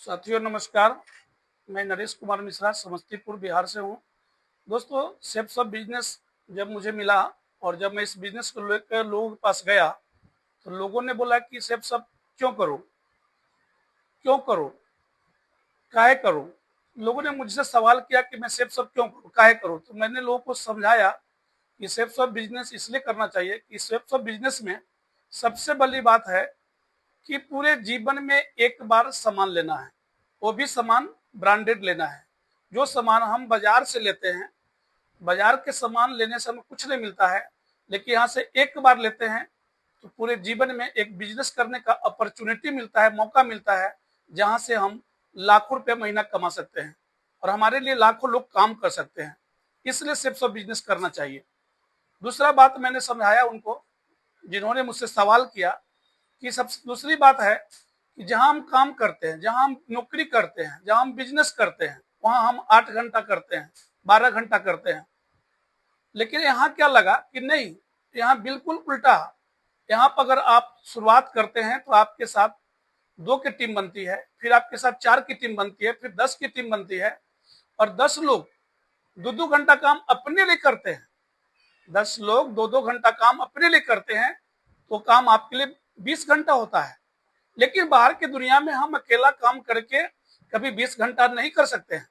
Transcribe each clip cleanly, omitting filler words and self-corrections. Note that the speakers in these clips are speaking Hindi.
साथियों नमस्कार। मैं नरेश कुमार मिश्रा समस्तीपुर बिहार से हूँ। दोस्तों, सेफ सब बिजनेस जब मुझे मिला और जब मैं इस बिजनेस को लेकर लोगों के पास गया तो लोगों ने बोला कि सेफ सब क्यों करो, क्यों करो, काहे करो। लोगों ने मुझसे सवाल किया कि मैं सेफ सब क्यों करूँ, काहे करूँ। तो मैंने लोगों को समझाया कि सेफ सब बिजनेस इसलिए करना चाहिए कि सेफ सब बिजनेस में सबसे बड़ी बात है कि पूरे जीवन में एक बार सामान लेना है, वो भी सामान ब्रांडेड लेना है। जो सामान हम बाजार से लेते हैं, बाजार के सामान लेने से हमें कुछ नहीं मिलता है, लेकिन यहाँ से एक बार लेते हैं तो पूरे जीवन में एक बिजनेस करने का अपॉर्चुनिटी मिलता है, मौका मिलता है, जहाँ से हम लाखों रुपए महीना कमा सकते हैं और हमारे लिए लाखों लोग काम कर सकते हैं। इसलिए सिर्फ सब बिजनेस करना चाहिए। दूसरा बात मैंने समझाया उनको, जिन्होंने मुझसे सवाल किया, कि सबसे दूसरी बात है कि जहां हम काम करते हैं, जहां हम नौकरी करते हैं, जहां हम बिजनेस करते हैं, वहां हम 8 घंटा करते हैं, 12 घंटा करते हैं। लेकिन यहाँ क्या लगा कि नहीं, यहाँ बिल्कुल उल्टा। यहाँ पर अगर आप शुरुआत करते हैं तो आपके साथ 2 की टीम बनती है, फिर आपके साथ 4 की टीम बनती है, फिर 10 की टीम बनती है और 10 लोग 2-2 घंटा काम अपने लिए करते हैं। 10 लोग 2-2 घंटा काम अपने लिए करते हैं तो काम आपके लिए 20 घंटा होता है। लेकिन बाहर की दुनिया में हम अकेला काम करके कभी 20 घंटा नहीं कर सकते हैं।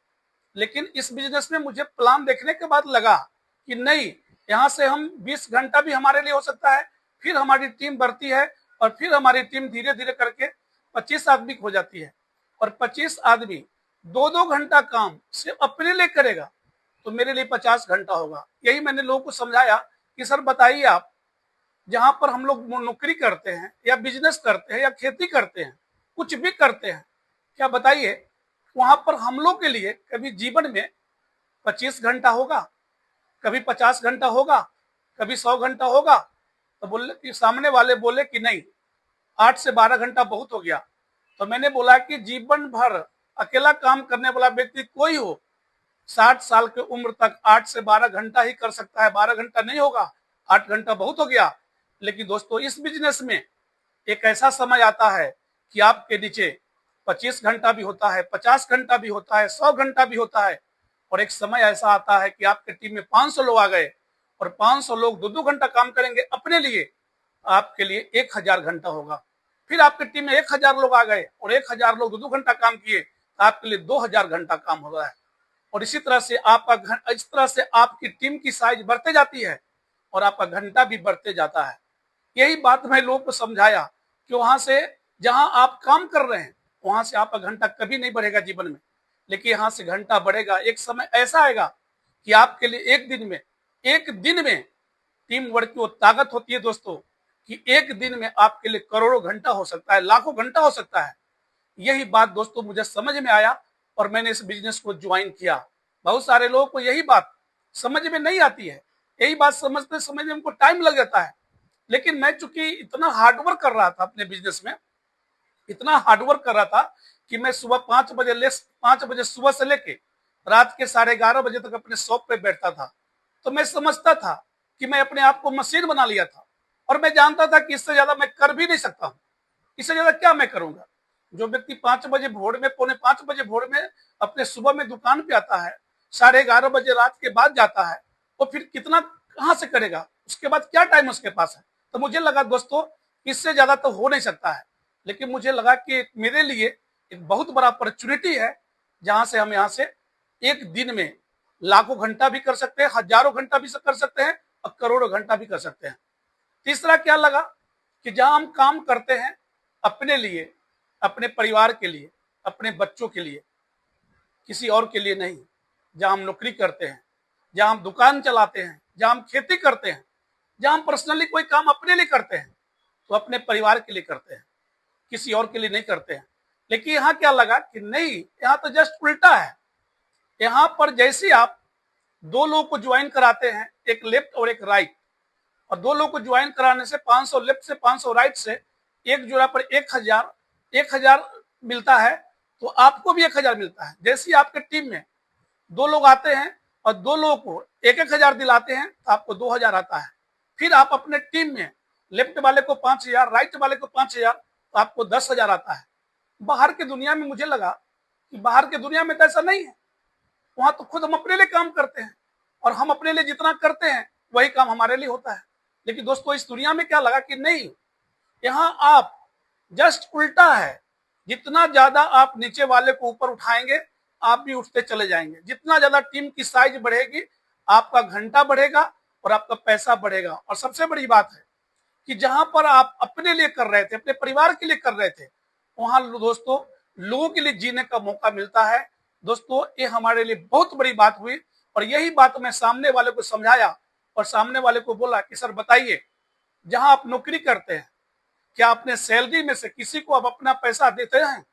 लेकिन इस बिजनेस में मुझे प्लान देखने के बाद लगा कि नहीं, यहाँ से हम 20 घंटा भी हमारे लिए हो सकता है। फिर हमारी टीम बढ़ती है और फिर हमारी टीम धीरे धीरे करके 25 आदमी हो जाती है और 25 आदमी 2-2 घंटा काम सिर्फ अपने लिए करेगा तो मेरे लिए 50 घंटा होगा। यही मैंने लोगों को समझाया कि सर बताइए, आप जहां पर हम लोग नौकरी करते हैं या बिजनेस करते हैं या खेती करते हैं, कुछ भी करते हैं, क्या बताइए, वहां पर हम लोग के लिए कभी जीवन में 25 घंटा होगा, कभी 50 घंटा होगा, कभी 100 घंटा होगा। तो बोले कि सामने वाले बोले कि नहीं, 8 से 12 घंटा बहुत हो गया। तो मैंने बोला कि जीवन भर अकेला काम करने वाला व्यक्ति कोई हो, 60 साल की उम्र तक 8 से 12 घंटा ही कर सकता है, 12 घंटा नहीं होगा। 8 घंटा बहुत हो गया। लेकिन दोस्तों, इस बिजनेस में एक ऐसा समय आता है कि आपके नीचे 25 घंटा भी होता है, 50 घंटा भी होता है, 100 घंटा भी होता है और एक समय ऐसा आता है कि आपके टीम में 500 लोग आ गए और 500 लोग 2-2 घंटा काम करेंगे अपने लिए, आपके लिए 1000 घंटा होगा। फिर आपकी टीम में 1000 लोग आ गए और 1000 लोग 2-2 घंटा काम किए तो आपके लिए 2000 घंटा काम हो रहा है। और इसी तरह से इस तरह से आपकी टीम की साइज बढ़ते जाती है और आपका घंटा भी बढ़ते जाता है। यही बात मैं लोगों को समझाया कि वहां से जहां आप काम कर रहे हैं वहां से आपका घंटा कभी नहीं बढ़ेगा जीवन में, लेकिन यहाँ से घंटा बढ़ेगा। एक समय ऐसा आएगा कि आपके लिए एक दिन में टीम वर्क की वो ताकत होती है दोस्तों, कि एक दिन में आपके लिए करोड़ों घंटा हो सकता है, लाखों घंटा हो सकता है। यही बात दोस्तों मुझे समझ में आया और मैंने इस बिजनेस को ज्वाइन किया। बहुत सारे लोगों को यही बात समझ में नहीं आती है, यही बात समझते समझने में उनको टाइम लग जाता है। लेकिन मैं चूंकि इतना हार्डवर्क कर रहा था अपने बिजनेस में, इतना हार्डवर्क कर रहा था कि मैं सुबह 5 बजे सुबह से लेके रात के 11:30 बजे तक अपने शॉप पे बैठता था। तो मैं समझता था कि मैं अपने आप को मशीन बना लिया था और मैं जानता था कि इससे ज्यादा मैं कर भी नहीं सकता हूँ। इससे ज्यादा क्या मैं करूंगा। जो व्यक्ति 5 बजे भोर में, पौने 5 बजे भोर में अपने सुबह में दुकान पे आता है, 11:30 बजे रात के बाद जाता है, वो फिर कितना कहाँ से करेगा, उसके बाद क्या टाइम उसके पास है। तो मुझे लगा दोस्तों, इससे ज्यादा तो हो नहीं सकता है। लेकिन मुझे लगा कि मेरे लिए एक बहुत बड़ा अपॉर्चुनिटी है, जहां से हम यहाँ से एक दिन में लाखों घंटा भी कर सकते हैं, हजारों घंटा भी कर सकते हैं और करोड़ों घंटा भी कर सकते हैं। तीसरा क्या लगा कि जहां हम काम करते हैं अपने लिए, अपने परिवार के लिए, अपने बच्चों के लिए, किसी और के लिए नहीं। जहां हम नौकरी करते हैं, जहां हम दुकान चलाते हैं, जहां हम खेती करते हैं, जहां हम पर्सनली कोई काम अपने लिए करते हैं तो अपने परिवार के लिए करते हैं, किसी और के लिए नहीं करते हैं। लेकिन यहाँ क्या लगा कि नहीं, यहाँ तो जस्ट उल्टा है। यहाँ पर जैसे आप 2 लोगों को ज्वाइन कराते हैं, एक लेफ्ट और एक राइट, और 2 लोगों को ज्वाइन कराने से 500 लेफ्ट से 500 राइट से एक जोड़ा पर 1000 मिलता है, तो आपको भी 1000 मिलता है। जैसे आपके टीम में 2 लोग आते हैं और 2 लोगों को 1-1000 दिलाते हैं तो आपको 2000 आता है। फिर आप अपने टीम में लेफ्ट वाले को 5000, राइट वाले को 5000, तो आपको 10,000 आता है। बाहर की दुनिया में मुझे लगा कि बाहर की दुनिया में तो ऐसा नहीं है। वहां तो खुद हम अपने लिए काम करते हैं और हम अपने लिए जितना करते हैं वही काम हमारे लिए होता है। लेकिन दोस्तों इस दुनिया में क्या लगा कि नहीं, यहाँ आप जस्ट उल्टा है। जितना ज्यादा आप नीचे वाले को ऊपर उठाएंगे आप भी उठते चले जाएंगे। जितना ज्यादा टीम की साइज बढ़ेगी आपका घंटा बढ़ेगा और आपका पैसा बढ़ेगा। और सबसे बड़ी बात है कि जहां पर आप अपने लिए कर रहे थे, अपने परिवार के लिए कर रहे थे, वहां दोस्तों लोगों के लिए जीने का मौका मिलता है। दोस्तों ये हमारे लिए बहुत बड़ी बात हुई और यही बात मैं सामने वाले को समझाया और सामने वाले को बोला कि सर बताइए, जहां आप नौकरी करते हैं क्या अपने सैलरी में से किसी को आप अपना पैसा देते हैं?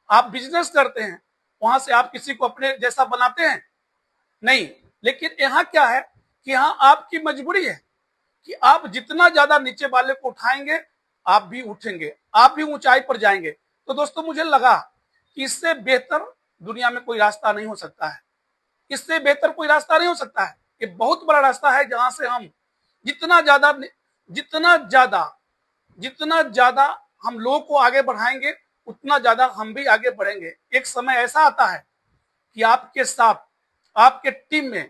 आप बिजनेस करते हैं वहां से आप किसी को अपने जैसा बनाते हैं? नहीं। लेकिन यहाँ क्या है कि यहाँ आपकी मजबूरी है कि आप जितना ज्यादा नीचे वाले को उठाएंगे आप भी उठेंगे, आप भी ऊंचाई पर जाएंगे। तो दोस्तों मुझे लगा कि इससे बेहतर दुनिया में कोई रास्ता नहीं हो सकता है। इससे बेहतर कोई रास्ता नहीं हो सकता है। ये बहुत बड़ा रास्ता है जहां से हम जितना ज्यादा जितना ज्यादा जितना ज्यादा हम लोगों को आगे बढ़ाएंगे उतना ज्यादा हम भी आगे बढ़ेंगे। एक समय ऐसा आता है कि आपके साथ आपके टीम में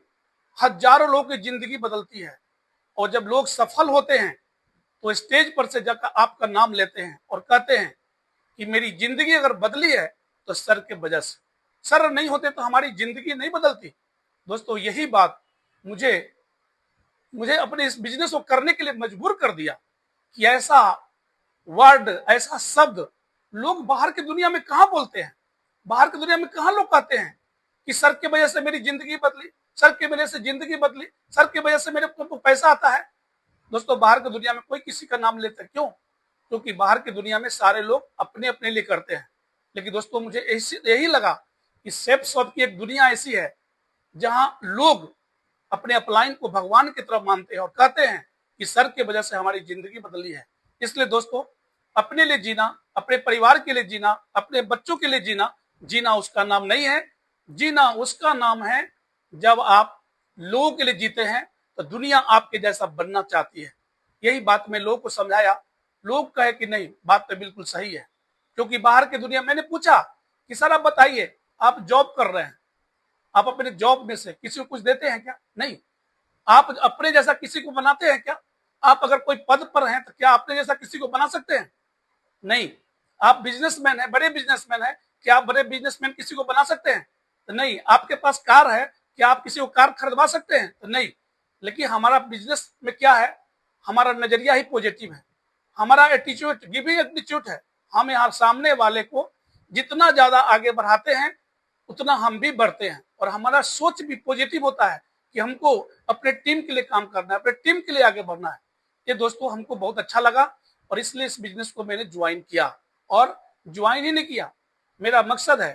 हजारों लोगों की जिंदगी बदलती है और जब लोग सफल होते हैं तो स्टेज पर से जाकर आपका नाम लेते हैं और कहते हैं कि मेरी जिंदगी अगर बदली है तो सर के वजह से। सर नहीं होते तो हमारी जिंदगी नहीं बदलती। दोस्तों यही बात मुझे मुझे अपने इस बिजनेस को करने के लिए मजबूर कर दिया कि ऐसा वर्ड, ऐसा शब्द लोग बाहर की दुनिया में कहां बोलते हैं। बाहर की दुनिया में कहां लोग कहते हैं कि सर की वजह से मेरी जिंदगी बदली, सर की वजह से जिंदगी बदली, सर की वजह से मेरे को पैसा आता है। दोस्तों बाहर की दुनिया में कोई किसी का नाम लेता है, क्यों? क्योंकि बाहर की दुनिया में सारे लोग अपने अपने लिए करते हैं। लेकिन दोस्तों मुझे यही लगा कि सेफ शॉप की एक दुनिया ऐसी है जहां लोग अपने अपलाइन को भगवान की तरफ मानते हैं और कहते हैं कि सर की वजह से हमारी जिंदगी बदली है। इसलिए दोस्तों अपने लिए जीना, अपने परिवार के लिए जीना, अपने बच्चों के लिए जीना, जीना उसका नाम नहीं है। जीना उसका नाम है जब आप लोगों के लिए जीते हैं तो दुनिया आपके जैसा बनना चाहती है। यही बात मैं लोगों को समझाया। लोग कहे कि नहीं, बात तो बिल्कुल सही है। क्योंकि बाहर की दुनिया, मैंने पूछा कि सर आप बताइए, आप जॉब कर रहे हैं, आप अपने जॉब में से किसी को कुछ देते हैं क्या? नहीं। आप अपने जैसा किसी को बनाते हैं क्या? आप अगर कोई पद पर हैं तो क्या अपने जैसा किसी को बना सकते हैं? नहीं। आप बिजनेसमैन है, बड़े बिजनेसमैन है, क्या आप बड़े बिजनेसमैन किसी को बना सकते हैं? तो नहीं। आपके पास कार है, क्या आप किसी को कार खरीदवा सकते हैं? तो नहीं। लेकिन हमारा बिजनेस में क्या है, हमारा नजरिया ही पॉजिटिव है, हमारा एटीट्यूड, गिविंग एटीट्यूड है। हम यहाँ सामने वाले को जितना ज्यादा आगे बढ़ाते हैं उतना हम भी बढ़ते हैं और हमारा सोच भी पॉजिटिव होता है कि हमको अपने टीम के लिए काम करना है, अपने टीम के लिए आगे बढ़ना है। ये दोस्तों हमको बहुत अच्छा लगा और इसलिए इस बिजनेस को मैंने ज्वाइन किया। और ज्वाइन ही नहीं किया, मेरा मकसद है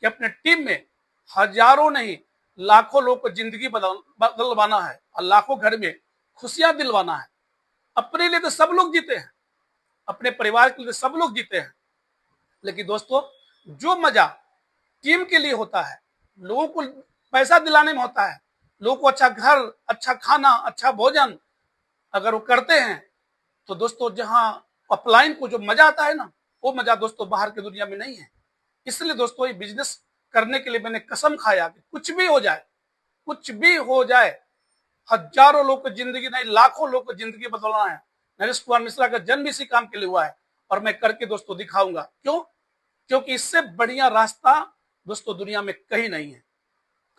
कि अपने टीम में हजारों नहीं लाखों लोग को जिंदगी बदलवाना है और लाखों घर में खुशियां दिलवाना है। अपने लिए तो सब लोग जीते हैं, अपने परिवार के लिए तो सब लोग जीते हैं, लेकिन दोस्तों जो मजा टीम के लिए होता है, लोगों को पैसा दिलाने में होता है, लोगों को अच्छा घर, अच्छा खाना, अच्छा भोजन अगर वो करते हैं तो दोस्तों जहां अपलाइन को जो मजा आता है ना, वो मजा दोस्तों बाहर की दुनिया में नहीं है। इसलिए दोस्तों ये बिजनेस करने के लिए मैंने कसम खाया कि कुछ भी हो जाए, कुछ भी हो जाए, हजारों लोग की जिंदगी नहीं लाखों लोग की जिंदगी बदलना है। नरेश कुमार मिश्रा का जन्म इसी काम के लिए हुआ है और मैं करके दोस्तों दिखाऊंगा। क्यों? क्योंकि इससे बढ़िया रास्ता दोस्तों दुनिया में कहीं नहीं है,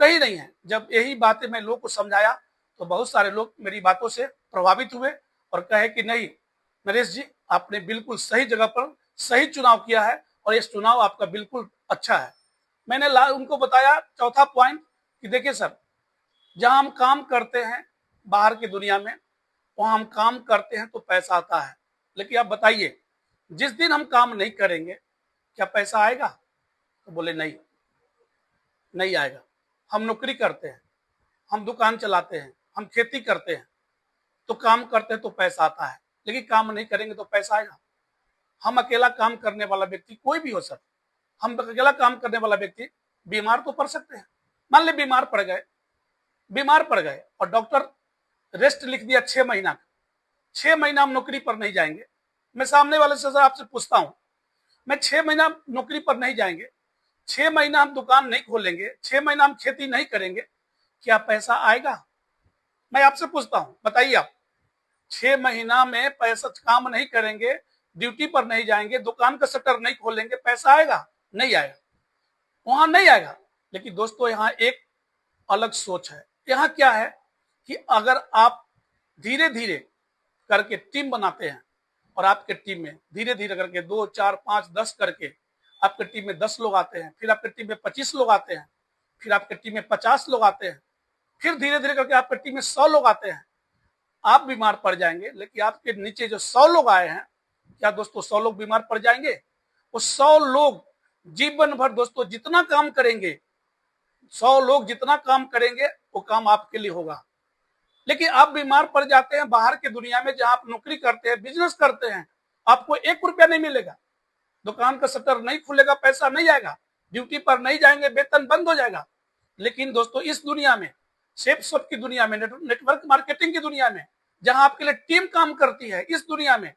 कहीं नहीं है। जब यही बातें मैं लोगों को समझाया तो बहुत सारे लोग मेरी बातों से प्रभावित हुए और कहे कि नहीं नरेश जी, आपने बिल्कुल सही जगह पर सही चुनाव किया है और ये चुनाव आपका बिल्कुल अच्छा है। मैंने उनको बताया चौथा पॉइंट कि देखिए सर, जहां हम काम करते हैं बाहर की दुनिया में, वहां हम काम करते हैं तो पैसा आता है। लेकिन आप बताइए, जिस दिन हम काम नहीं करेंगे क्या पैसा आएगा? तो बोले नहीं, नहीं आएगा। हम नौकरी करते हैं, हम दुकान चलाते हैं, हम खेती करते हैं, तो काम करते हैं तो पैसा आता है, लेकिन काम नहीं करेंगे तो पैसा आएगा? हम अकेला काम करने वाला व्यक्ति, कोई भी हो सर, हम अकेला काम करने वाला व्यक्ति बीमार तो पड़ सकते हैं। मान ले बीमार पड़ गए और डॉक्टर रेस्ट लिख दिया 6 महीना का, 6 महीना हम नौकरी पर नहीं जाएंगे। मैं सामने वाले से आपसे पूछता हूं, मैं 6 महीना नौकरी पर नहीं जाएंगे, 6 महीना हम दुकान नहीं खोलेंगे, 6 महीना हम खेती नहीं करेंगे, क्या पैसा आएगा? मैं आपसे पूछता हूं, बताइए आप। 6 महीना में पैसा काम नहीं करेंगे, ड्यूटी पर नहीं जाएंगे, दुकान का शटर नहीं खोलेंगे, पैसा आएगा? नहीं आएगा, वहां नहीं आएगा। लेकिन दोस्तों यहाँ एक अलग सोच है। यहाँ क्या है कि अगर आप धीरे धीरे करके टीम बनाते हैं और आपके टीम में धीरे धीरे करके 2, 4, 5, 10 करके आपके टीम में 10 लोग आते हैं, फिर आपके टीम में 25 लोग आते हैं, फिर आपके टीम में 50 लोग आते हैं, फिर धीरे धीरे करके आपके टीम में 100 लोग आते हैं। आप बीमार पड़ जाएंगे, लेकिन आपके नीचे जो 100 लोग आए हैं, क्या दोस्तों 100 लोग बीमार पड़ जाएंगे? वो 100 लोग जीवन भर दोस्तों जितना काम करेंगे, 100 लोग जितना काम करेंगे वो काम आपके लिए होगा। लेकिन आप बीमार पड़ जाते हैं बाहर की दुनिया में, जहां आप नौकरी करते हैं, बिजनेस करते हैं, आपको 1 रुपया नहीं मिलेगा, दुकान का शटर नहीं खुलेगा, पैसा नहीं आएगा, ड्यूटी पर नहीं जाएंगे, वेतन बंद हो जाएगा। लेकिन दोस्तों इस दुनिया में, सेल्फ की दुनिया में, नेटवर्क मार्केटिंग की दुनिया में, जहां आपके लिए टीम काम करती है, इस दुनिया में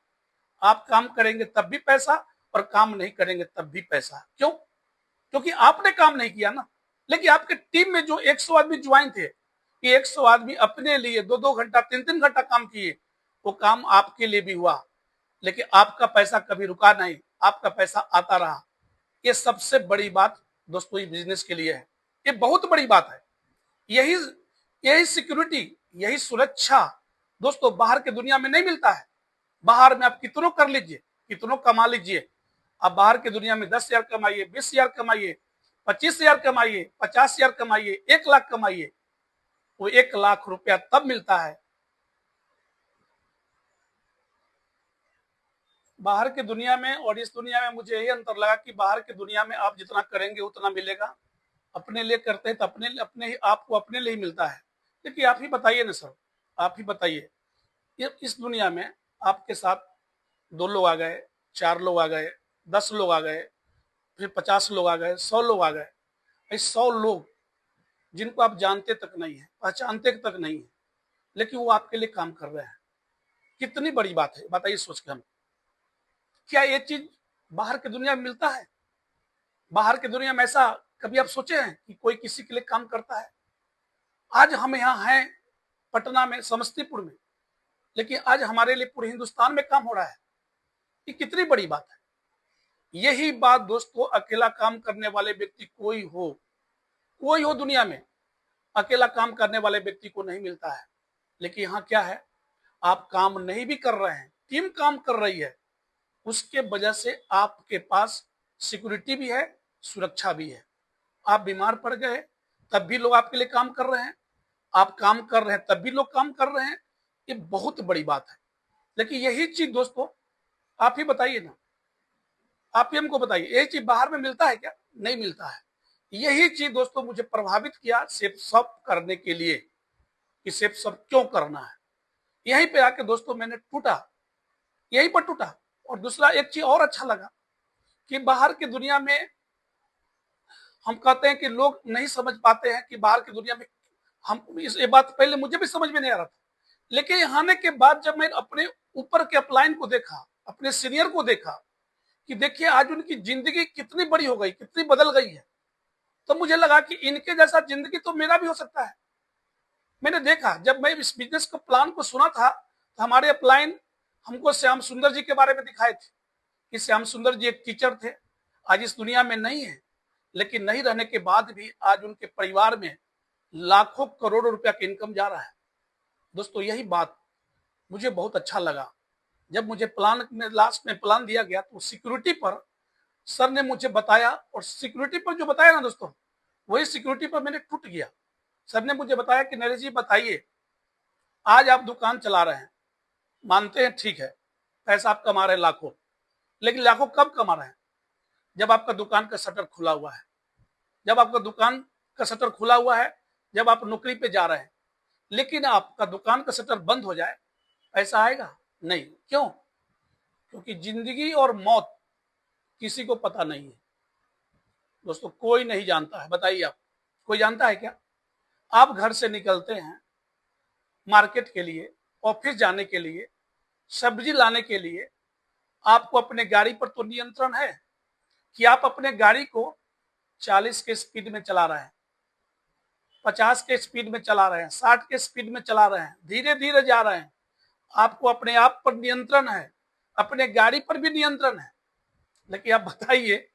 आप काम करेंगे तब भी पैसा और काम नहीं करेंगे तब भी पैसा। क्यों? क्योंकि आपने काम नहीं किया ना। लेकिन आपके टीम में जो 100 आदमी ज्वाइन थे, कि 100 आदमी अपने लिए 2-2 घंटा 3-3 घंटा काम किए, वो काम आपके लिए भी हुआ, लेकिन आपका पैसा कभी रुका नहीं, आपका पैसा आता रहा। ये सबसे बड़ी बात दोस्तों ये बिजनेस के लिए है, ये बहुत बड़ी बात है। यही यही सिक्योरिटी, यही सुरक्षा दोस्तों बाहर की दुनिया में नहीं मिलता है। बाहर में आप कितनों कर लीजिए, कितनों कमा लीजिए, आप बाहर की दुनिया में 10,000 कमाइए, 20,000 कमाइए, 25,000 कमाइए, 50,000 कमाइए, 1 लाख कमाइए, वो 1 लाख रुपया तब मिलता है। बाहर की दुनिया में और इस दुनिया में मुझे यही अंतर लगा कि बाहर की दुनिया में आप जितना करेंगे उतना मिलेगा, अपने लिए करते हैं तो अपने आपको अपने लिए ही मिलता है। देखिए आप ही बताइए ना सर, आप ही बताइए, इस दुनिया में आपके साथ 2 लोग आ गए, 4 लोग आ गए, 10 लोग आ गए, फिर 50 लोग आ गए, 100 लोग आ गए, 100 लोग जिनको आप जानते तक नहीं है, पहचानते तक नहीं है, लेकिन वो आपके लिए काम कर रहे हैं। कितनी बड़ी बात है, बताइए सोच के हम। क्या ये चीज बाहर की दुनिया में मिलता है? बाहर की दुनिया में ऐसा कभी आप सोचे हैं कि कोई किसी के लिए काम करता है? आज हम यहाँ हैं पटना में, समस्तीपुर में, लेकिन आज हमारे लिए पूरे हिंदुस्तान में काम हो रहा है। ये कितनी बड़ी बात है। यही बात दोस्तों अकेला काम करने वाले व्यक्ति कोई हो दुनिया में, अकेला काम करने वाले व्यक्ति को नहीं मिलता है। लेकिन यहाँ क्या है, आप काम नहीं भी कर रहे हैं, टीम काम कर रही है, उसके वजह से आपके पास सिक्योरिटी भी है, सुरक्षा भी है। आप बीमार पड़ गए तब भी लोग आपके लिए काम कर रहे हैं, आप काम कर रहे हैं तब भी लोग काम कर रहे हैं। ये बहुत बड़ी बात है। लेकिन यही चीज दोस्तों आप ही बताइए ना, आप ही हमको बताइए, यही चीज बाहर में मिलता है क्या? नहीं मिलता है। यही चीज दोस्तों मुझे प्रभावित किया सेफ सब करने के लिए, कि सेफ सब क्यों करना है। यहीं पे आके दोस्तों मैंने टूटा, यहीं पर टूटा। और दूसरा एक चीज और अच्छा लगा कि बाहर की दुनिया में हम कहते हैं कि लोग नहीं समझ पाते हैं कि बाहर की दुनिया में हम, ये बात पहले मुझे भी समझ में नहीं आ रहा था, लेकिन यहाँ आने के बाद जब मैं अपने ऊपर के अपलाइन को देखा, अपने सीनियर को देखा कि देखिए आज उनकी जिंदगी कितनी बड़ी हो गई, कितनी बदल गई है, तो मुझे लगा कि इनके जैसा जिंदगी तो मेरा भी हो सकता है। मैंने देखा, जब मैं इस बिजनेस को प्लान को सुना था, तो हमारे अपलाइन हमको श्याम सुंदर जी के बारे में दिखाए थे कि श्याम सुंदर जी एक टीचर थे, आज इस दुनिया में नहीं है, लेकिन नहीं रहने के बाद भी आज उनके परिवार में लाखों करोड़ों रुपया का इनकम जा रहा है। दोस्तों यही बात मुझे बहुत अच्छा लगा। जब मुझे प्लान में लास्ट में प्लान दिया गया तो सिक्योरिटी पर सर ने मुझे बताया, और सिक्योरिटी पर जो बताया ना दोस्तों, वही सिक्योरिटी पर मैंने टूट गया। सर ने मुझे बताया कि नरेश जी बताइए, आज आप दुकान चला रहे हैं, मानते हैं ठीक है, पैसा आप कमा रहे हैं लाखों, लेकिन लाखों कब कमा रहे हैं? जब आपका दुकान का शटर खुला हुआ है, जब आपका दुकान का शटर खुला हुआ है, जब आप नौकरी पे जा रहे हैं। लेकिन आपका दुकान का शटर बंद हो जाए, पैसा आएगा नहीं। क्यों? क्योंकि जिंदगी और मौत किसी को पता नहीं है दोस्तों, कोई नहीं जानता है। बताइए आप, कोई जानता है क्या? आप घर से निकलते हैं मार्केट के लिए, ऑफिस जाने के लिए, सब्जी लाने के लिए, आपको अपने गाड़ी पर तो नियंत्रण है, कि आप अपने गाड़ी को 40 के स्पीड में चला रहे हैं, 50 के स्पीड में चला रहे हैं, 60 के स्पीड में चला रहे हैं, धीरे धीरे जा रहे हैं, आपको अपने आप पर नियंत्रण है, अपने गाड़ी पर भी नियंत्रण है। लेकिन आप बताइए,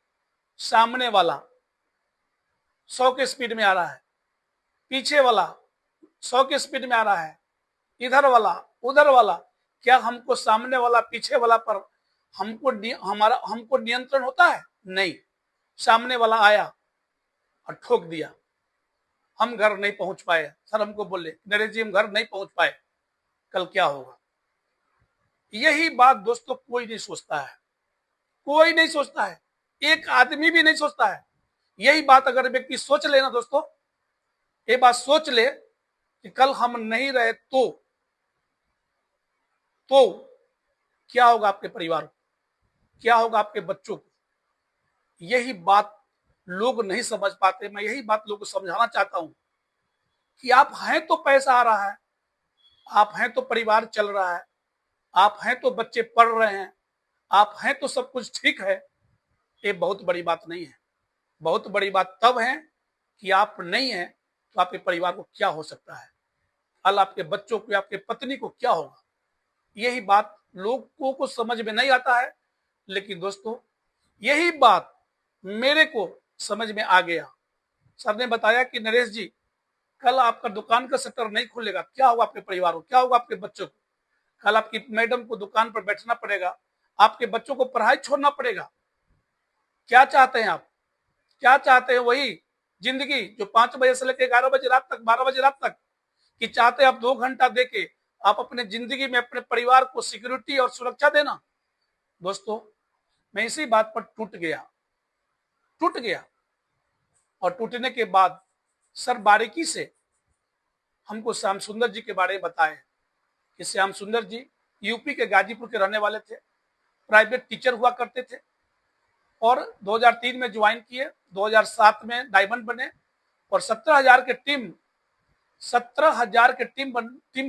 सामने वाला 100 के स्पीड में आ रहा है, पीछे वाला 100 के स्पीड में आ रहा है, इधर वाला उधर वाला, क्या हमको सामने वाला पीछे वाला पर हमको नियंत्रण होता है? नहीं। सामने वाला आया और ठोक दिया, हम घर नहीं पहुंच पाए, सर हमको बोले नरेश जी हम घर नहीं पहुंच पाए, कल क्या होगा? यही बात दोस्तों कोई नहीं सोचता है, कोई नहीं सोचता है, एक आदमी भी नहीं सोचता है। यही बात अगर व्यक्ति सोच ले ना दोस्तों, ये बात सोच ले कि कल हम नहीं रहे तो क्या होगा आपके परिवार को, क्या होगा आपके बच्चों को? यही बात लोग नहीं समझ पाते। मैं यही बात लोगों को समझाना चाहता हूं कि आप हैं तो पैसा आ रहा है, आप हैं तो परिवार चल रहा है, आप हैं तो बच्चे पढ़ रहे हैं, आप हैं तो सब कुछ ठीक है। ये बहुत बड़ी बात नहीं है। बहुत बड़ी बात तब है कि आप नहीं है तो आपके परिवार को क्या हो सकता है, कल आपके बच्चों को, आपके पत्नी को क्या होगा? यही बात लोगों को समझ में नहीं आता है। लेकिन दोस्तों यही बात मेरे को समझ में आ गया। सर ने बताया कि नरेश जी कल आपका दुकान का शटर नहीं खुलेगा, क्या होगा आपके परिवार को, क्या होगा आपके बच्चों को? कल आपकी मैडम को दुकान पर बैठना पड़ेगा, आपके बच्चों को पढ़ाई छोड़ना पड़ेगा। क्या चाहते हैं आप? क्या चाहते हैं? वही जिंदगी जो 5 बजे से लेकर 11 बजे रात तक, 12 बजे रात तक, कि चाहते आप 2 घंटा देके आप अपने जिंदगी में अपने परिवार को सिक्योरिटी और सुरक्षा देना? दोस्तों मैं इसी बात पर टूट गया। और टूटने के बाद सर बारीकी से हमको श्याम सुंदर जी के बारे में बताए कि श्याम सुंदर जी यूपी के गाजीपुर के रहने वाले थे, प्राइवेट टीचर हुआ करते थे और 2003 में ज्वाइन किए, 2007 में डायमंड बने और 17,000 के टीम 17,000 के टीम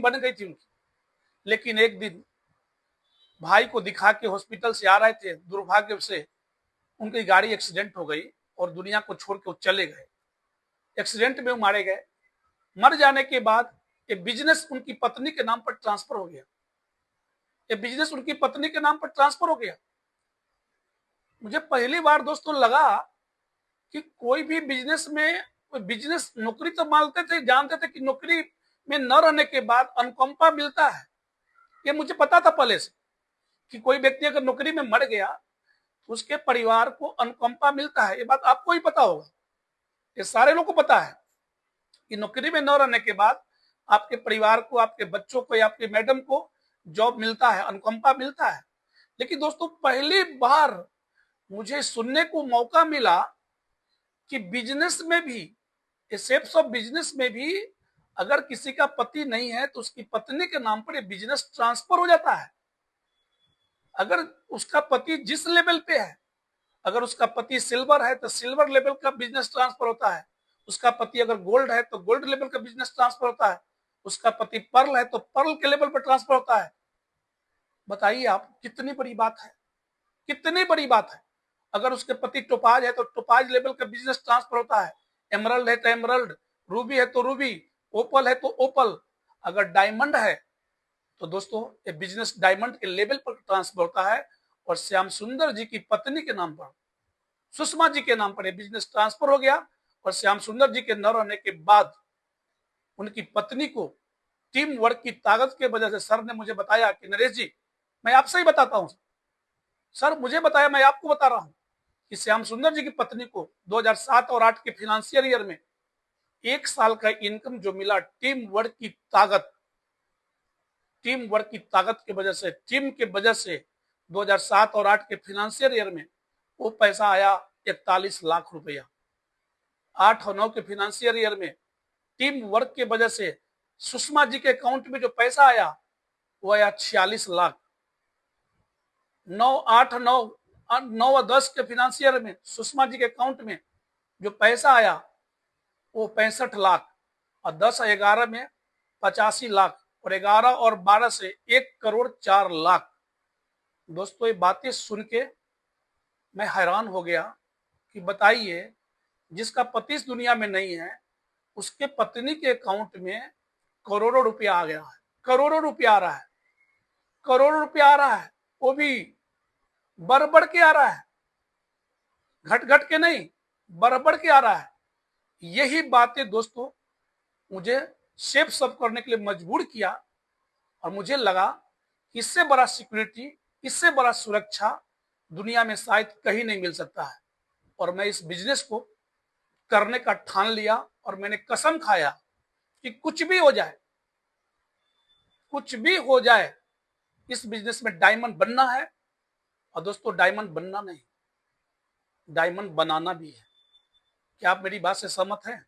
बन गई थी उनकी। लेकिन एक दिन भाई को दिखा के हॉस्पिटल से आ रहे थे, दुर्भाग्य से उनकी गाड़ी एक्सीडेंट हो गई और दुनिया को छोड़ के वो चले गए। एक्सीडेंट में वो मारे गए। मर जाने के बाद ये बिजनेस उनकी पत्नी के नाम पर ट्रांसफर हो गया। ये बिजनेस उनकी पत्नी के नाम पर ट्रांसफर हो गया। मुझे पहली बार दोस्तों लगा कि कोई भी बिजनेस में, बिजनेस नौकरी तो मानते थे, जानते थे कि नौकरी में न रहने के बाद अनुकंपा मिलता है। ये मुझे पता था पहले से कि कोई व्यक्ति अगर नौकरी में मर गया तो उसके परिवार को अनुकंपा मिलता है। ये बात आपको ही पता होगा, ये सारे लोगों को पता है कि नौकरी में न रहने के बाद आपके परिवार को, आपके बच्चों को या आपके मैडम को जॉब मिलता है, अनुकंपा मिलता है। लेकिन दोस्तों पहली बार मुझे सुनने को मौका मिला कि बिजनेस में भी, सेप्स ऑफ बिजनेस में भी अगर किसी का पति नहीं है तो उसकी पत्नी के नाम पर बिजनेस ट्रांसफर हो जाता है। अगर उसका पति जिस लेवल पे है, अगर उसका पति सिल्वर है तो सिल्वर लेवल का बिजनेस ट्रांसफर होता है, उसका पति अगर गोल्ड है तो गोल्ड लेवल का बिजनेस ट्रांसफर होता है, उसका पति पर्ल है तो पर्ल के लेवल पर ट्रांसफर होता है। बताइए आप कितनी बड़ी बात है, कितनी बड़ी बात है। अगर उसके पति टोपाज है तो टोपाज लेवल का बिजनेस ट्रांसफर होता है, एमरल्ड है तो एमरल्ड, रूबी है तो रूबी, ओपल है तो ओपल, अगर डायमंड है तो दोस्तों ये बिजनेस डायमंड के लेवल पर ट्रांसफर होता है। और श्याम सुंदर जी की पत्नी के नाम पर, सुषमा जी के नाम पर ये बिजनेस ट्रांसफर हो गया। और श्याम सुंदर जी के न रहने के बाद उनकी पत्नी को टीम वर्क की ताकत के वजह से सर ने मुझे बताया कि नरेश जी, मैं आपसे ही बताता हूं सर, मुझे बताया, मैं आपको बता रहा हूं कि श्याम सुंदर जी की पत्नी को 2007 और 8 के फाइनेंशियल ईयर में 1 साल का इनकम जो मिला टीम वर्क की ताकत, टीम वर्क की ताकत की वजह से, टीम के वजह से 2007 और 8 के फाइनेंशियल ईयर में वो पैसा आया 41 लाख रुपया। 8 और 9 के फाइनेंशियल ईयर में टीम वर्क के वजह से सुषमा जी के अकाउंट में जो पैसा आया वो आया 46 लाख। 9, 8, 9 और 10 के फाइनेंशियल में सुषमा जी के अकाउंट में जो पैसा आया वो 65 लाख और 10 और 11 में 85 लाख और 11 और 12 से 1,04,00,000। दोस्तों ये बातें सुन के मैं हैरान हो गया कि बताइए, जिसका पति इस दुनिया में नहीं है, उसके पत्नी के अकाउंट में करोड़ों रुपया आ गया है, करोड़ों रुपया आ रहा है, करोड़ों रुपया आ रहा है, वो भी बढ़ बढ़ के आ रहा है, घट घट के नहीं, बढ़ बढ़ के आ रहा है। यही बातें दोस्तों मुझे सेफ सब करने के लिए मजबूर किया, और मुझे लगा कि इससे बड़ा सिक्योरिटी, इससे बड़ा सुरक्षा दुनिया में शायद कहीं नहीं मिल सकता है। और मैं इस बिजनेस को करने का ठान लिया, और मैंने कसम खाया कि कुछ भी हो जाए, कुछ भी हो जाए, इस बिजनेस में डायमंड बनना है। और दोस्तों, डायमंड बनना नहीं, डायमंड बनाना भी है। क्या आप मेरी बात से सहमत हैं?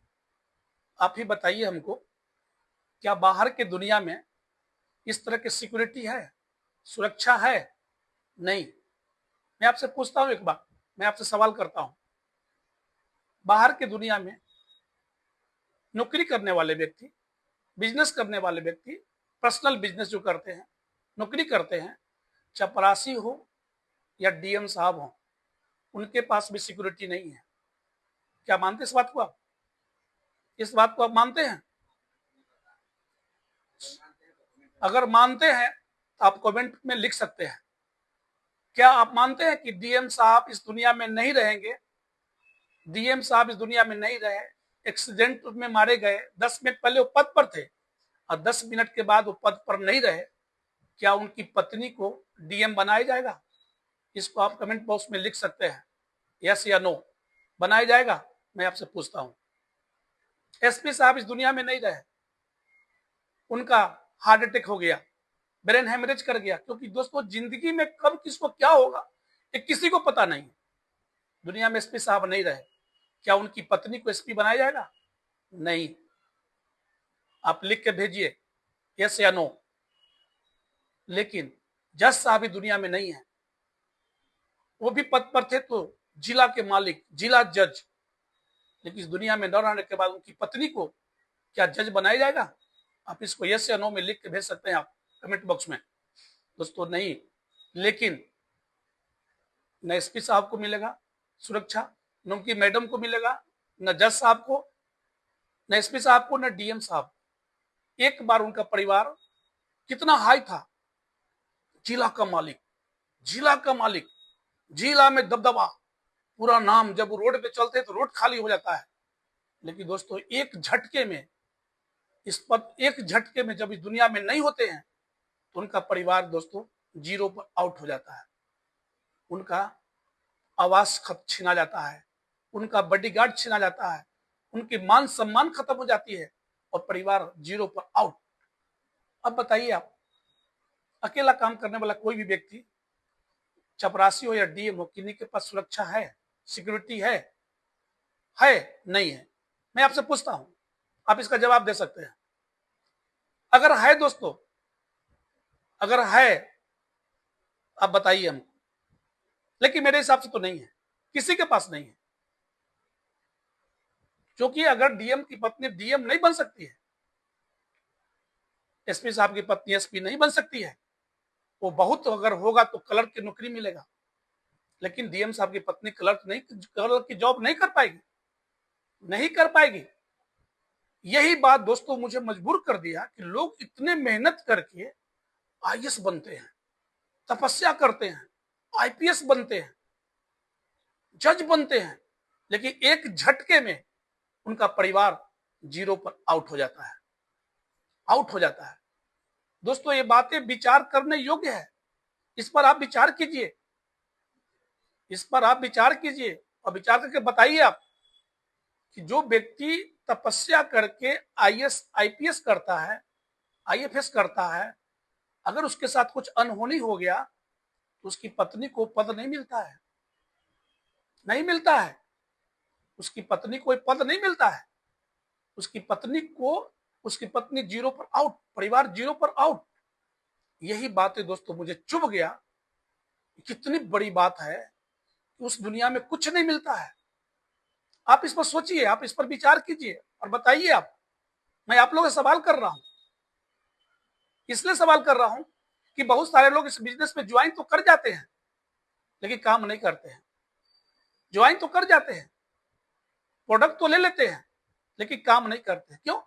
आप ही बताइए हमको, क्या बाहर के दुनिया में इस तरह की सिक्योरिटी है, सुरक्षा है? नहीं। मैं आपसे पूछता हूं एक बात, मैं आपसे सवाल करता हूं, बाहर के दुनिया में नौकरी करने वाले व्यक्ति, बिजनेस करने वाले व्यक्ति, पर्सनल बिजनेस जो करते हैं, नौकरी करते हैं, चपरासी हो या डीएम साहब हो, उनके पास भी सिक्योरिटी नहीं है। क्या मानते इस बात को आप? इस बात को आप मानते हैं? अगर मानते हैं तो आप कमेंट में लिख सकते हैं। क्या आप मानते हैं कि डीएम साहब इस दुनिया में नहीं रहेंगे? डीएम साहब इस दुनिया में नहीं रहे, एक्सीडेंट में मारे गए, 10 मिनट पहले वो पद पर थे और 10 मिनट के बाद वो पद पर नहीं रहे, क्या उनकी पत्नी को डीएम बनाया जाएगा? इसको आप कमेंट बॉक्स में लिख सकते हैं, यस या नो, बनाया जाएगा? मैं आपसे पूछता हूं। एसपी साहब इस दुनिया में नहीं रहे, उनका हार्ट अटैक हो गया, ब्रेन हेमरेज कर गया, क्योंकि दोस्तों जिंदगी में कब किसको क्या होगा ये किसी को पता नहीं। दुनिया में एसपी साहब नहीं रहे, क्या उनकी पत्नी को एसपी बनाया जाएगा? नहीं। आप लिख के भेजिए यस या नो। लेकिन जज साहब भी दुनिया में नहीं है, वो भी पद पर थे तो जिला के मालिक, जिला जज, लेकिन इस दुनिया में न रहने के बाद उनकी पत्नी को क्या जज बनाया जाएगा? आप इसको यस या नो में लिख के भेज सकते हैं आप कमेंट बॉक्स में। दोस्तों नहीं। लेकिन न एसपी साहब को मिलेगा सुरक्षा, न उनकी मैडम को मिलेगा, न जज साहब को, न एसपी साहब को, न डीएम साहब। एक बार उनका परिवार कितना हाई था, जिला का मालिक, जिला का मालिक, जिला में दबदबा, पूरा नाम, जब वो रोड पे चलते तो रोड खाली हो जाता है। लेकिन दोस्तों एक झटके में, इस पर एक झटके में जब इस दुनिया में नहीं होते हैं तो उनका परिवार दोस्तों जीरो पर आउट हो जाता है, उनका आवास छीना जाता है, उनका बॉडीगार्ड छीना जाता है, उनकी मान सम्मान खत्म हो जाती है और परिवार जीरो पर आउट। अब बताइए आप, अकेला काम करने वाला कोई भी व्यक्ति, चपरासी हो या डीएम हो, किन्हीं के पास सुरक्षा है, सिक्योरिटी है? नहीं है। मैं आपसे पूछता हूं, आप इसका जवाब दे सकते हैं। अगर है दोस्तों, अगर है आप बताइए हमको। लेकिन मेरे हिसाब से तो नहीं है, किसी के पास नहीं है, क्योंकि अगर डीएम की पत्नी डीएम नहीं बन सकती है, एसपी साहब की पत्नी एसपी नहीं बन सकती है, वो बहुत अगर होगा तो क्लर्क की नौकरी मिलेगा, लेकिन डीएम साहब की पत्नी क्लर्क की जॉब नहीं कर पाएगी, नहीं कर पाएगी। यही बात दोस्तों मुझे मजबूर कर दिया कि लोग इतने मेहनत करके आईएएस बनते हैं, तपस्या करते हैं, आईपीएस बनते हैं, जज बनते हैं, लेकिन एक झटके में उनका परिवार जीरो पर आउट हो जाता है, आउट हो जाता है। दोस्तों ये बातें विचार करने योग्य है, इस पर आप विचार कीजिए, इस पर आप विचार कीजिए और विचार करके बताइए आप कि जो व्यक्ति तपस्या करके आईएएस आईपीएस करता है, आईएफएस करता है, अगर उसके साथ कुछ अनहोनी हो गया तो उसकी पत्नी को पद नहीं मिलता है, नहीं मिलता है, उसकी पत्नी को पद नहीं मिलता है, उसकी पत्नी को, उसकी पत्नी जीरो पर आउट, परिवार जीरो पर आउट। यही बातें दोस्तों मुझे चुभ गया, कितनी बड़ी बात है कि उस दुनिया में कुछ नहीं मिलता है। आप इस पर सोचिए, आप इस पर विचार कीजिए और बताइए आप। मैं आप लोगों से सवाल कर रहा हूं, इसलिए सवाल कर रहा हूं कि बहुत सारे लोग इस बिजनेस में ज्वाइन तो कर जाते हैं लेकिन काम नहीं करते हैं। ज्वाइन तो कर जाते हैं, प्रोडक्ट तो ले लेते हैं, लेकिन काम नहीं करते। क्यों?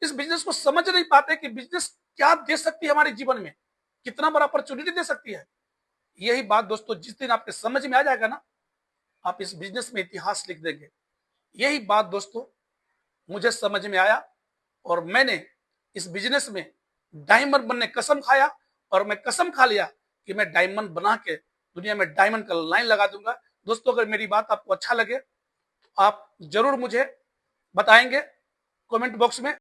इस बिजनेस को समझ नहीं पाते कि बिजनेस क्या दे सकती है हमारे जीवन में, कितना बड़ा अपॉर्चुनिटी दे सकती है। यही बात दोस्तों जिस दिन आपके समझ में आ जाएगा ना, आप इस बिजनेस में इतिहास लिख देंगे। यही बात दोस्तों मुझे समझ में आया और मैंने इस बिजनेस में डायमंड बनने कसम खाया, और मैं कसम खा लिया कि मैं डायमंड बना के दुनिया में डायमंड का लाइन लगा दूंगा। दोस्तों अगर मेरी बात आपको अच्छा लगे तो आप जरूर मुझे बताएंगे कमेंट बॉक्स में।